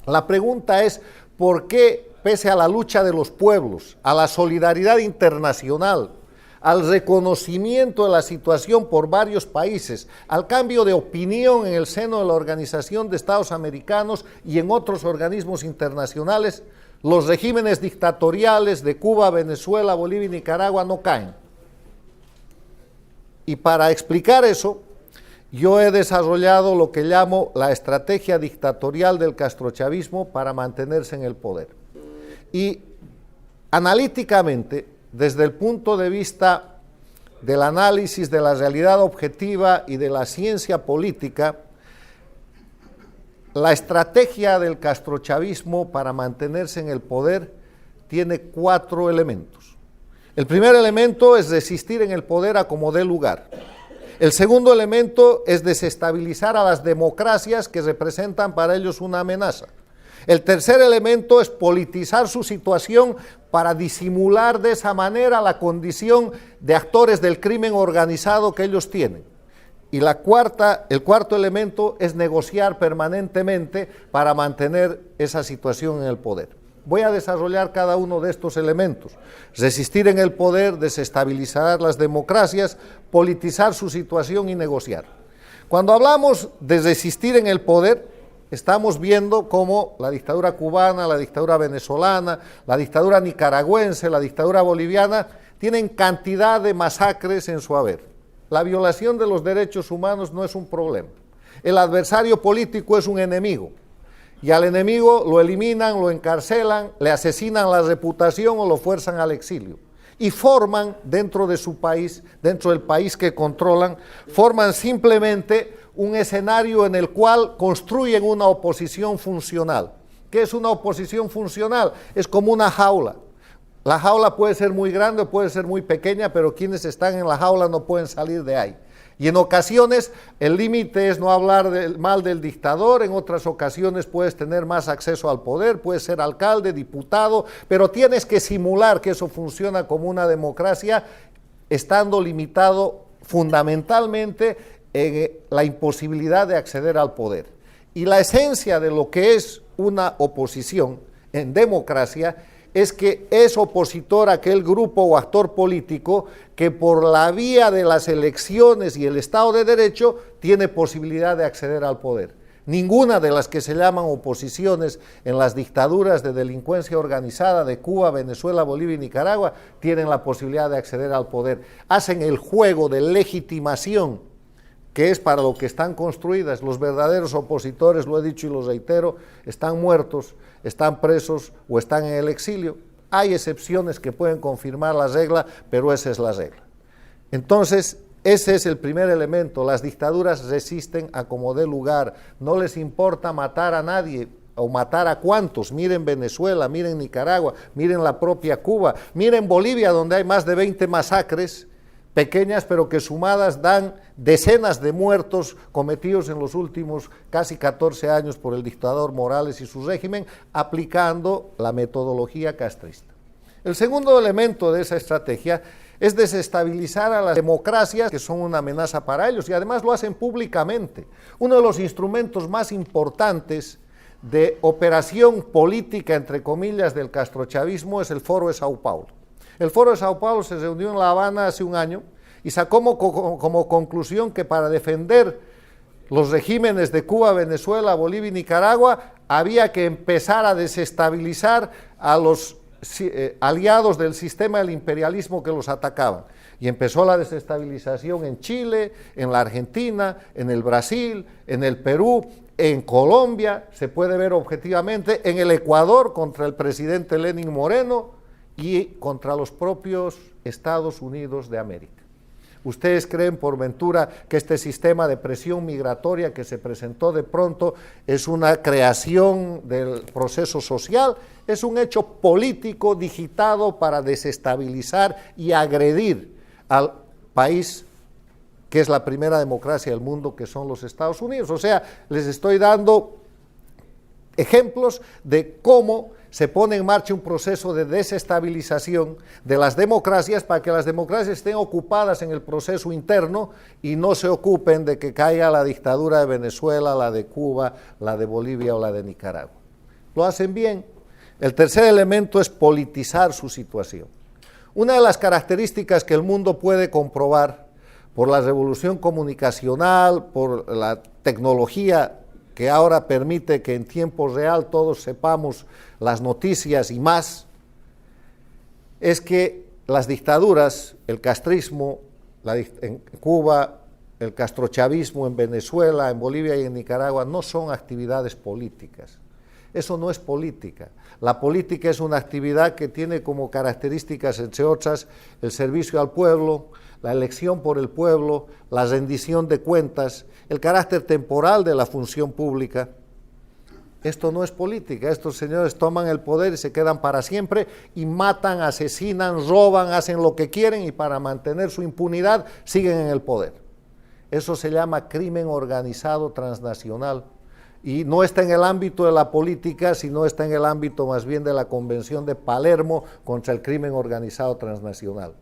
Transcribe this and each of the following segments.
La pregunta es, ¿por qué, pese a la lucha de los pueblos, a la solidaridad internacional, al reconocimiento de la situación por varios países, al cambio de opinión en el seno de la Organización de Estados Americanos y en otros organismos internacionales, los regímenes dictatoriales de Cuba, Venezuela, Bolivia y Nicaragua no caen? Y para explicar eso, yo he desarrollado lo que llamo la estrategia dictatorial del castrochavismo para mantenerse en el poder. Y analíticamente, desde el punto de vista del análisis de la realidad objetiva y de la ciencia política, la estrategia del castrochavismo para mantenerse en el poder tiene 4 elementos. El primer elemento es resistir en el poder a como dé lugar. El segundo elemento es desestabilizar a las democracias que representan para ellos una amenaza. El tercer elemento es politizar su situación para disimular de esa manera la condición de actores del crimen organizado que ellos tienen. Y el cuarto elemento es negociar permanentemente para mantener esa situación en el poder. Voy a desarrollar cada uno de estos elementos. Resistir en el poder, desestabilizar las democracias, politizar su situación y negociar. Cuando hablamos de resistir en el poder, estamos viendo cómo la dictadura cubana, la dictadura venezolana, la dictadura nicaragüense, la dictadura boliviana, tienen cantidad de masacres en su haber. La violación de los derechos humanos no es un problema. El adversario político es un enemigo. Y al enemigo lo eliminan, lo encarcelan, le asesinan la reputación o lo fuerzan al exilio. Y forman dentro de su país, dentro del país que controlan, forman simplemente un escenario en el cual construyen una oposición funcional. ¿Qué es una oposición funcional? Es como una jaula. La jaula puede ser muy grande o puede ser muy pequeña, pero quienes están en la jaula no pueden salir de ahí. Y en ocasiones el límite es no hablar mal del dictador, en otras ocasiones puedes tener más acceso al poder, puedes ser alcalde, diputado, pero tienes que simular que eso funciona como una democracia, estando limitado fundamentalmente en la imposibilidad de acceder al poder. Y la esencia de lo que es una oposición en democracia es que es opositor a aquel grupo o actor político que por la vía de las elecciones y el Estado de Derecho tiene posibilidad de acceder al poder. Ninguna de las que se llaman oposiciones en las dictaduras de delincuencia organizada de Cuba, Venezuela, Bolivia y Nicaragua tienen la posibilidad de acceder al poder. Hacen el juego de legitimación que es para lo que están construidas. Los verdaderos opositores, lo he dicho y lo reitero, están muertos, están presos o están en el exilio. Hay excepciones que pueden confirmar la regla, pero esa es la regla. Entonces, ese es el primer elemento. Las dictaduras resisten a como dé lugar. No les importa matar a nadie o matar a cuantos. Miren Venezuela, miren Nicaragua, miren la propia Cuba, miren Bolivia, donde hay más de 20 masacres pequeñas, pero que sumadas dan decenas de muertos cometidos en los últimos casi 14 años por el dictador Morales y su régimen, aplicando la metodología castrista. El segundo elemento de esa estrategia es desestabilizar a las democracias que son una amenaza para ellos, y además lo hacen públicamente. Uno de los instrumentos más importantes de operación política, entre comillas, del castrochavismo es el Foro de Sao Paulo. El Foro de Sao Paulo se reunió en La Habana hace un año y sacó como conclusión que para defender los regímenes de Cuba, Venezuela, Bolivia y Nicaragua había que empezar a desestabilizar a los aliados del sistema del imperialismo que los atacaban. Y empezó la desestabilización en Chile, en la Argentina, en el Brasil, en el Perú, en Colombia, se puede ver objetivamente, en el Ecuador contra el presidente Lenín Moreno y contra los propios Estados Unidos de América. ¿Ustedes creen por ventura que este sistema de presión migratoria que se presentó de pronto es una creación del proceso social? Es un hecho político digitado para desestabilizar y agredir al país que es la primera democracia del mundo, que son los Estados Unidos. O sea, les estoy dando ejemplos de cómo se pone en marcha un proceso de desestabilización de las democracias para que las democracias estén ocupadas en el proceso interno y no se ocupen de que caiga la dictadura de Venezuela, la de Cuba, la de Bolivia o la de Nicaragua. lo hacen bien. El tercer elemento es politizar su situación. Una de las características que el mundo puede comprobar por la revolución comunicacional, por la tecnología que ahora permite que en tiempo real todos sepamos las noticias y más, es que las dictaduras, el castrismo en Cuba, el castrochavismo en Venezuela, en Bolivia y en Nicaragua, no son actividades políticas. Eso no es política. La política es una actividad que tiene como características, entre otras, el servicio al pueblo, la elección por el pueblo, la rendición de cuentas, el carácter temporal de la función pública. Esto no es política. Estos señores toman el poder y se quedan para siempre y matan, asesinan, roban, hacen lo que quieren y para mantener su impunidad siguen en el poder. Eso se llama crimen organizado transnacional. Y no está en el ámbito de la política, sino está en el ámbito más bien de la Convención de Palermo contra el crimen organizado transnacional.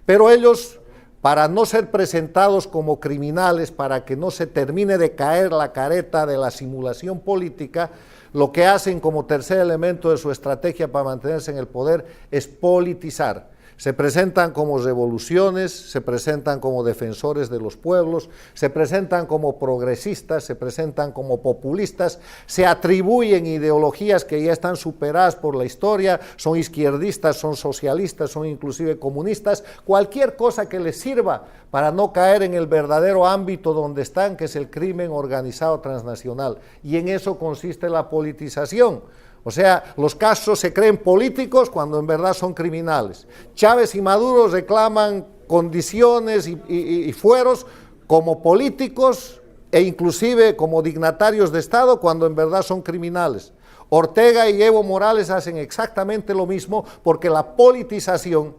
Pero ellos, para no ser presentados como criminales, para que no se termine de caer la careta de la simulación política, lo que hacen como tercer elemento de su estrategia para mantenerse en el poder es politizar. Se presentan como revoluciones, se presentan como defensores de los pueblos, se presentan como progresistas, se presentan como populistas, se atribuyen ideologías que ya están superadas por la historia, son izquierdistas, son socialistas, son inclusive comunistas, cualquier cosa que les sirva para no caer en el verdadero ámbito donde están, que es el crimen organizado transnacional. Y en eso consiste la politización. O sea, los Castro se creen políticos cuando en verdad son criminales. Chávez y Maduro reclaman condiciones y fueros como políticos e inclusive como dignatarios de Estado cuando en verdad son criminales. Ortega y Evo Morales hacen exactamente lo mismo porque la politización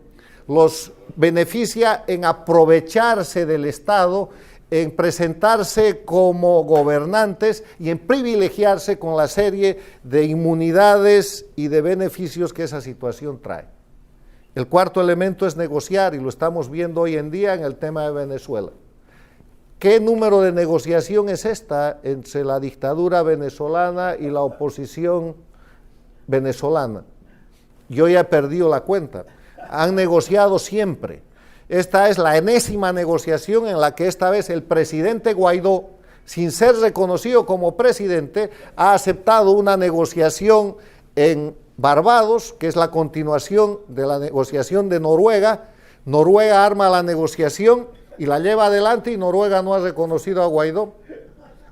los beneficia en aprovecharse del Estado, en presentarse como gobernantes y en privilegiarse con la serie de inmunidades y de beneficios que esa situación trae. El cuarto elemento es negociar, y lo estamos viendo hoy en día en el tema de Venezuela. ¿Qué número de negociación es esta entre la dictadura venezolana y la oposición venezolana? Yo ya he perdido la cuenta. Han negociado siempre. Esta es la enésima negociación en la que esta vez el presidente Guaidó, sin ser reconocido como presidente, ha aceptado una negociación en Barbados, que es la continuación de la negociación de Noruega. Noruega arma la negociación y la lleva adelante y Noruega no ha reconocido a Guaidó.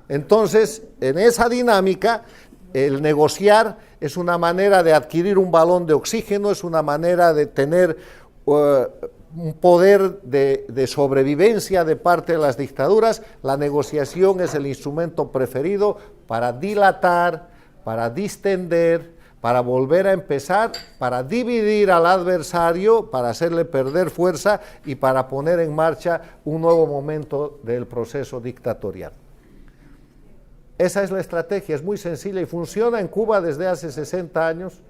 Entonces, en esa dinámica, el negociar es una manera de adquirir un balón de oxígeno, es una manera de tener un poder de sobrevivencia de parte de las dictaduras. La negociación es el instrumento preferido para dilatar, para distender, para volver a empezar, para dividir al adversario, para hacerle perder fuerza y para poner en marcha un nuevo momento del proceso dictatorial. Esa es la estrategia, es muy sencilla y funciona en Cuba desde hace 60 años,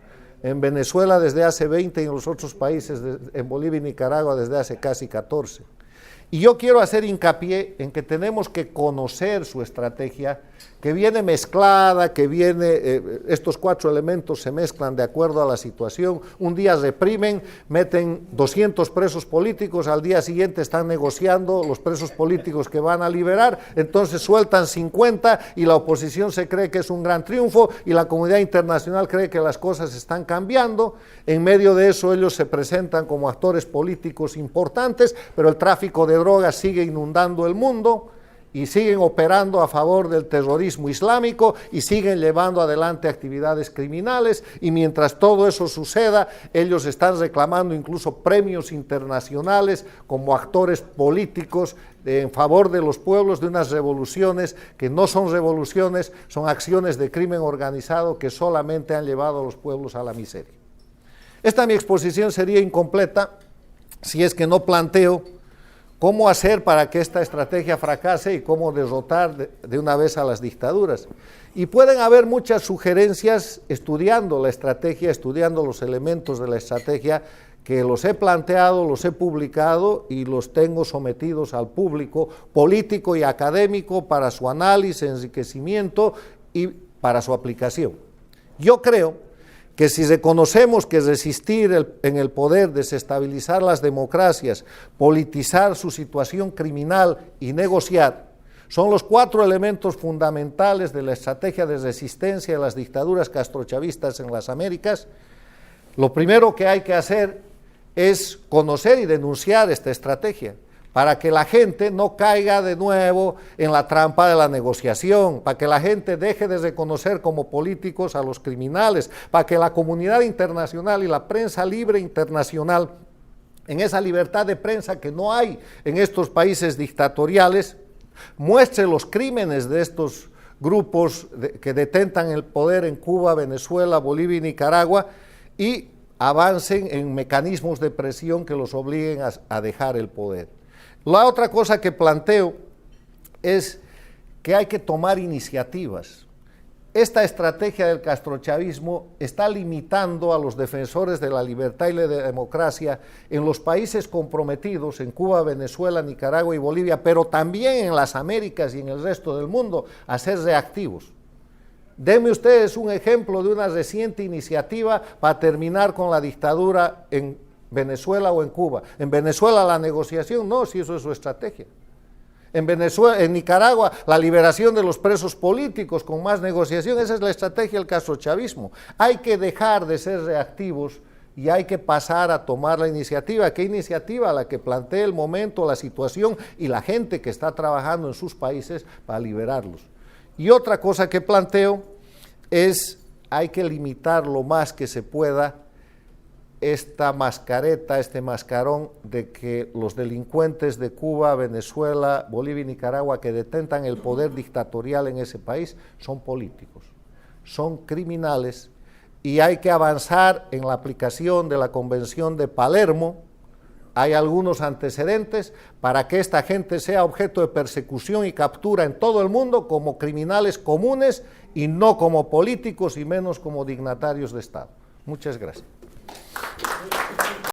en Venezuela desde hace 20 y en los otros países, en Bolivia y Nicaragua desde hace casi 14. Y yo quiero hacer hincapié en que tenemos que conocer su estrategia, que viene mezclada, que viene, estos cuatro elementos se mezclan de acuerdo a la situación. Un día reprimen, meten 200 presos políticos, al día siguiente están negociando los presos políticos que van a liberar, entonces sueltan 50 y la oposición se cree que es un gran triunfo y la comunidad internacional cree que las cosas están cambiando. En medio de eso ellos se presentan como actores políticos importantes, pero el tráfico de drogas sigue inundando el mundo y siguen operando a favor del terrorismo islámico y siguen llevando adelante actividades criminales, y mientras todo eso suceda, ellos están reclamando incluso premios internacionales como actores políticos en favor de los pueblos, de unas revoluciones que no son revoluciones, son acciones de crimen organizado que solamente han llevado a los pueblos a la miseria. Esta mi exposición sería incompleta si es que no planteo cómo hacer para que esta estrategia fracase y cómo derrotar de una vez a las dictaduras. Y pueden haber muchas sugerencias estudiando la estrategia, estudiando los elementos de la estrategia, que los he planteado, los he publicado y los tengo sometidos al público político y académico para su análisis, enriquecimiento y para su aplicación. Yo creo que si reconocemos que resistir en el poder, desestabilizar las democracias, politizar su situación criminal y negociar, son los 4 elementos fundamentales de la estrategia de resistencia de las dictaduras castrochavistas en las Américas, lo primero que hay que hacer es conocer y denunciar esta estrategia, para que la gente no caiga de nuevo en la trampa de la negociación, para que la gente deje de reconocer como políticos a los criminales, para que la comunidad internacional y la prensa libre internacional, en esa libertad de prensa que no hay en estos países dictatoriales, muestre los crímenes de estos grupos que detentan el poder en Cuba, Venezuela, Bolivia y Nicaragua, y avancen en mecanismos de presión que los obliguen a dejar el poder. La otra cosa que planteo es que hay que tomar iniciativas. Esta estrategia del castrochavismo está limitando a los defensores de la libertad y la democracia en los países comprometidos, en Cuba, Venezuela, Nicaragua y Bolivia, pero también en las Américas y en el resto del mundo, a ser reactivos. Denme ustedes un ejemplo de una reciente iniciativa para terminar con la dictadura en Venezuela o en Cuba. En Venezuela la negociación, no, si eso es su estrategia. En Venezuela, en Nicaragua, la liberación de los presos políticos con más negociación, esa es la estrategia del castrochavismo. Hay que dejar de ser reactivos y hay que pasar a tomar la iniciativa. ¿Qué iniciativa? La que plantee el momento, la situación y la gente que está trabajando en sus países para liberarlos. Y otra cosa que planteo es, hay que limitar lo más que se pueda esta mascareta, este mascarón de que los delincuentes de Cuba, Venezuela, Bolivia y Nicaragua que detentan el poder dictatorial en ese país son políticos, son criminales, y hay que avanzar en la aplicación de la Convención de Palermo. Hay algunos antecedentes para que esta gente sea objeto de persecución y captura en todo el mundo como criminales comunes y no como políticos y menos como dignatarios de Estado. Muchas gracias.